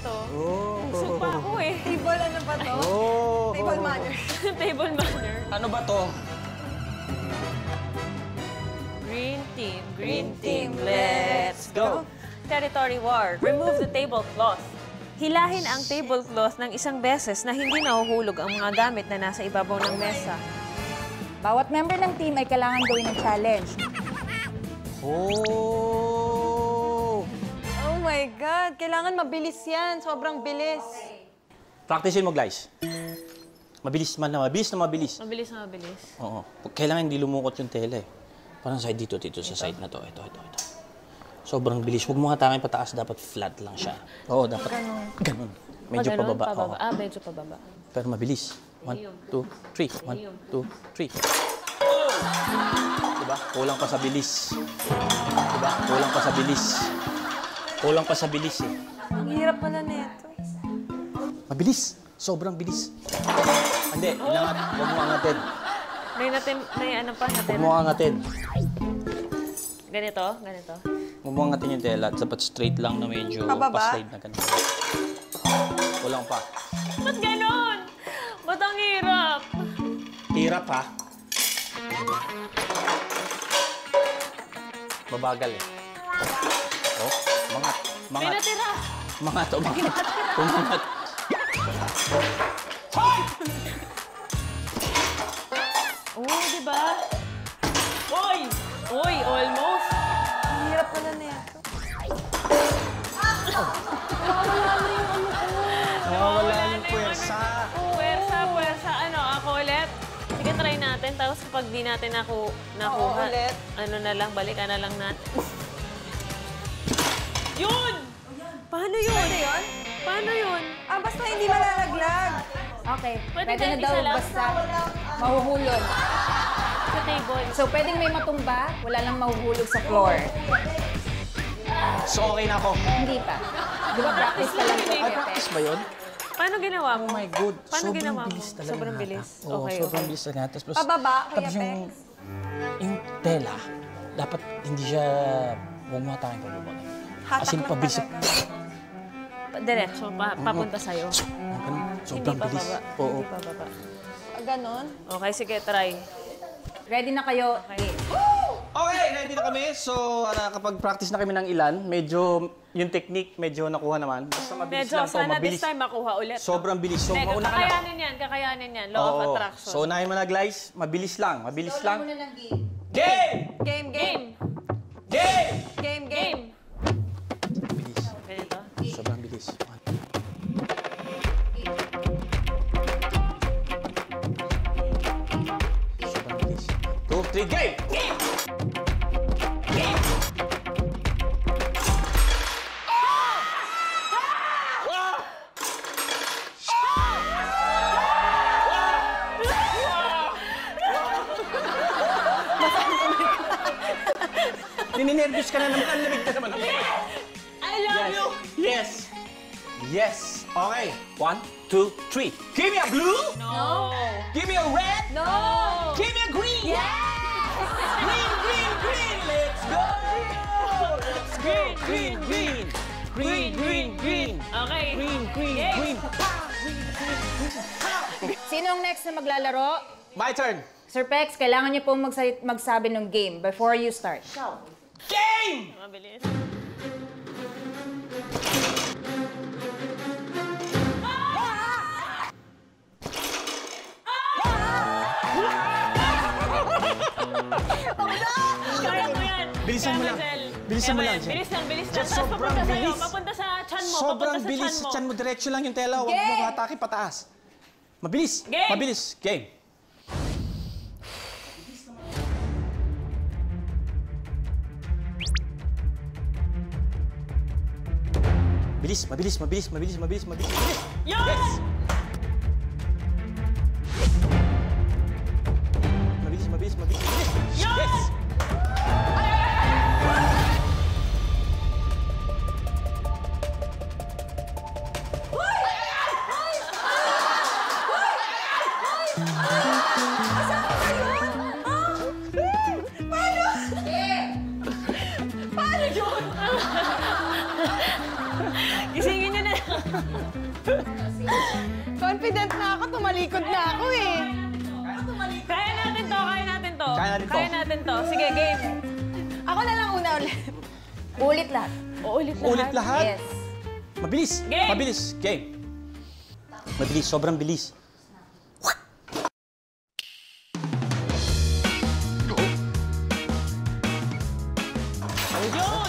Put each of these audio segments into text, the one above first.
to. Oh. Busog pa ako eh. Table ano ba to? Oh. Table manner. Table manner. Ano ba to? Green team, let's go! Territory war. Remove the tablecloth. Hilahin ang tablecloth ng isang beses na hindi nahuhulog ang mga gamit na nasa ibabaw ng mesa. Bawat member ng team ay kailangan gawin ng challenge. Oh! Oh my God! Kailangan mabilis yan. Sobrang bilis. Practicein mo, guys. Mabilis man na mabilis na mabilis. Mabilis na mabilis. Oo. Kailangan hindi lumukot yung tela eh. Parang side dito sa side na to. Ito. Sobrang bilis. Huwag mo hatakin pataas. Dapat flat lang siya. Oo, dapat ganun. Medyo pababa. Oo. Medyo pababa. Pero mabilis. 1, 2, 3. 1, 2, 3. Diba? Kulang pa sa bilis. Diba? Kulang pa sa bilis. Kulang pa sa bilis eh. Ang hirap pala na ito. Mabilis. Sobrang bilis. Hindi. Inangat. Huwag mo angatin. May ano pa natin. Huwag mo angatin. Ganito. Huwag mo angatin yung tela. Dapat straight lang na medyo pa-slide na ganito. Kulang pa. Ba't ganon? Ba't ang hirap? Hirap ha. Mabagal eh. Oh, mangat. May natira. Umangat. Oo, di ba? Uy, almost. Ang hirap pala na ito. Nawawala yung puwersa. Puwersa. Ano, ako ulit? Sige, try natin. Tapos kapag di natin nakuha, ulit. ano na lang, balikan na lang natin. Yun! Paano yun? Paano yun? Ah, basta hindi malalaglag. Okay, Pwede pwede na kahit daw isa lang? basta mahuhulog. Sa table. So, pwedeng may matumba, wala lang mahuhulog sa floor. So, okay na ako. Hindi pa. Di ba practice ka lang ito? Ay, practice ba yun? Paano ginawa mo? Oh my God. Paano Sobrang ginawa mo? bilis talaga. Sobrang bilis. Oo, Okay, sobrang okay. bilis talaga. Tapos, Pababa, Kuya tapos yung tela, dapat hindi siya, huwag mo hatakin pababa. Hatak As in, lang pabilis. talaga. Diretso, papunta sa'yo. Sobrang Hindi pa bilis. baba. Oo. Hindi pa baba. Ah, ganon? Okay, sige, try. Ready na kayo? Okay. Okay, ready na kami. So, kapag practice na kami ng ilan, medyo yung technique medyo nakuha naman. Basta mabilis Medyo, lang to, sana mabilis. this time makuha ulit. Sobrang bilis. So, Teka, mauna ka na. kakayanin yan. Law of Oo. attraction. So, unahin mo na, guys. Mabilis lang. Muna ng game. Game! Game. Game! Game. Bilis. Ganito. Sobrang bilis. Sobrang bilis. 2, 3, game! Nininervous ka na naman. Ang lamig na naman. I love you! Yes. Yes. Okay. 1, 2, 3. Give me a blue. No! Give me a red. No! Give me a green. Yeah. Green. Let's go. Let's go. Green. Okay. Green. Sino ang next na maglalaro? My turn. Sir Pex, kailangan niyo pong magsabi ng game before you start. Game! Mabilis. Kaya mo yan. Bilisan mo lang. Bilisan mo lang, Jen. Bilis lang. Just Tapos sobrang papunta sa'yo. bilis. Papunta sa chan mo. Sobrang Papunta bilis. sa Sa chan mo, diretso lang yung tela. Huwag mo hatake pataas. Mabilis. Game! Mabilis. Game. Mabilis. Yun! Yes! Mabilis. Yun! Yes! Gisingin niyo na. Confident na ako, tumalikod na ako eh. Kaya natin to, kaya natin to. Kaya natin to. Kaya natin to. Sige, game. Ako na lang una ulit. Ulit lahat. Ulit lahat. Ulit lahat? Yes. Mabilis. Game. Mabilis. Game. Mabilis, sobrang bilis. Yun! Yun!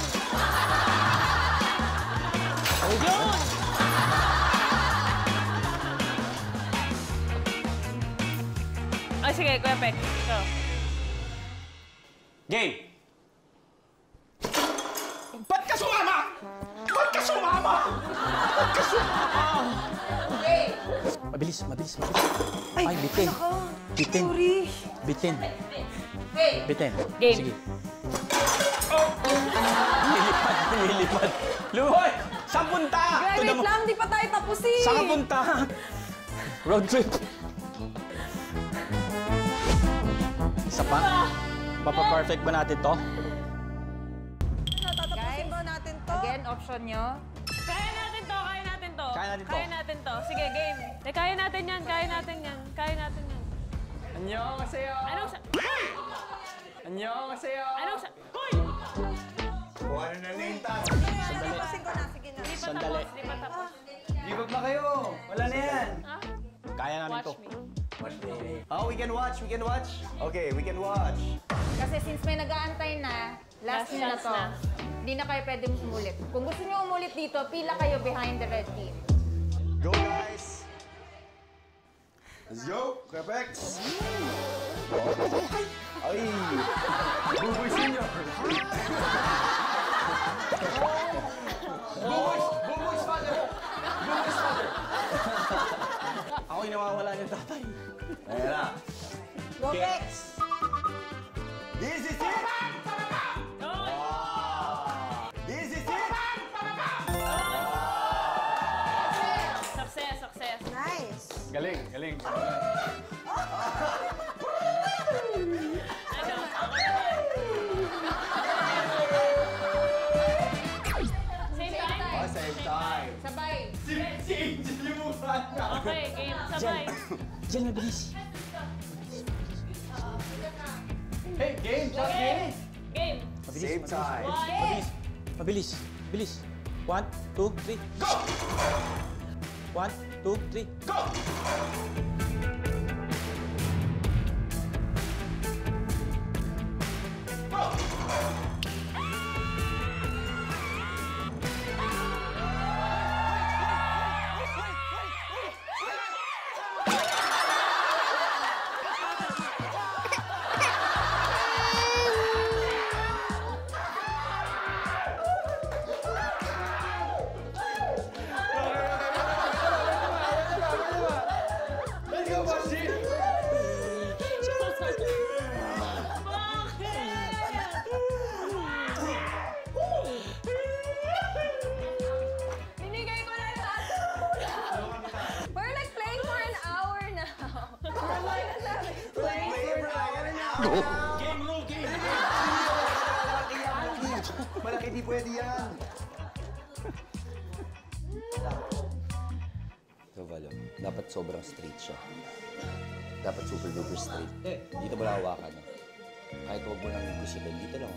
Oh, sige, Kuya Pek. Go. Game. Ba't ka sumama? Ba't ka sumama? Ba't ka sumama? Mabilis, mabilis, mabilis. Ay, bitin. Bitin. Sorry. Bitin. Bitin. Game. Sige. Lilipad, lilipad. Luhoy! Saan punta? Wait lang, di pa tayo tapos eh. Saan ka punta? Road trip. Isa pa? Papa-perfect ba natin to? Natatapusin ba natin to? Again, option nyo. Kaya natin to, kaya natin to. Kaya natin to. Kaya natin to. Sige, game. Kaya natin yan, kaya natin yan. Kaya natin yan. 안녕하세요. Anong sa... 안녕하세요. Anong sa... Hoy! Tapusin ko na, sige na. Di pa Sandali. tapos, di pa tapos. Give up na kayo. Wala na yan. Kaya namin to. Watch me. Oh, we can watch. We can watch. Okay, we can watch. Kasi since may nag-aantay na, last Last nyo na chance to. na. Hindi na kayo pwede umulit. Kung gusto nyo umulit dito, pila kayo behind the red team. Go, guys. Let's go. Perfect. Ay. Buboy senior. Buboy's father. Buboy's father. Ako'y nawawala ng tatay. Ayan na. Go, Bex! This is it. This is it. Success, success. Nice! Galing, galing. Ano? Ako naman. Same time? Oh, same time. Sabay. Si Angel yung mukha niya. Okay, game. Sabay. Jel, mabilis. Hey, game. Just game. Game. Mabilis, Same mabilis. time. Mabilis. Mabilis. Mabilis. 1, 2, 3. Go! 1, 2, 3. Go! Let's go, Basti! Binigay ko na lahat. We're like playing for an hour now. Game rule, game. Malaki di pwede yan. Ito, Valo. Dapat sobrang straight siya. Dapat super duper straight. Dito mo lang hawakan. Kahit huwag mo lang gusilin, dito lang.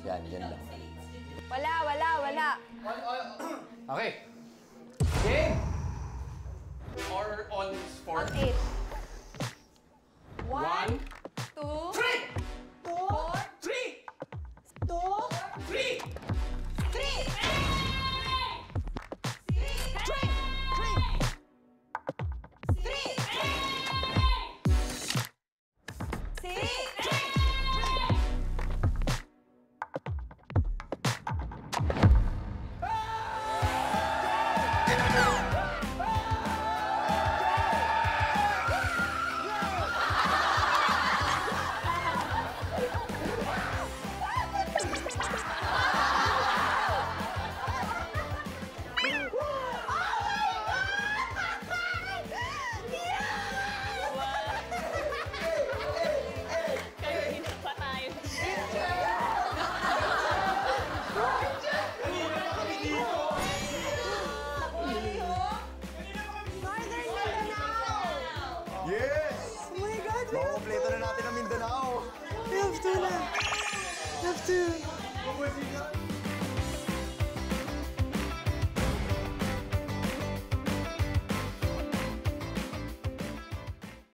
Yan, yan lang. Wala. Okay. Game! Or on sport. On 8. 1, 2, 4, 3! 2, 3! 3. two.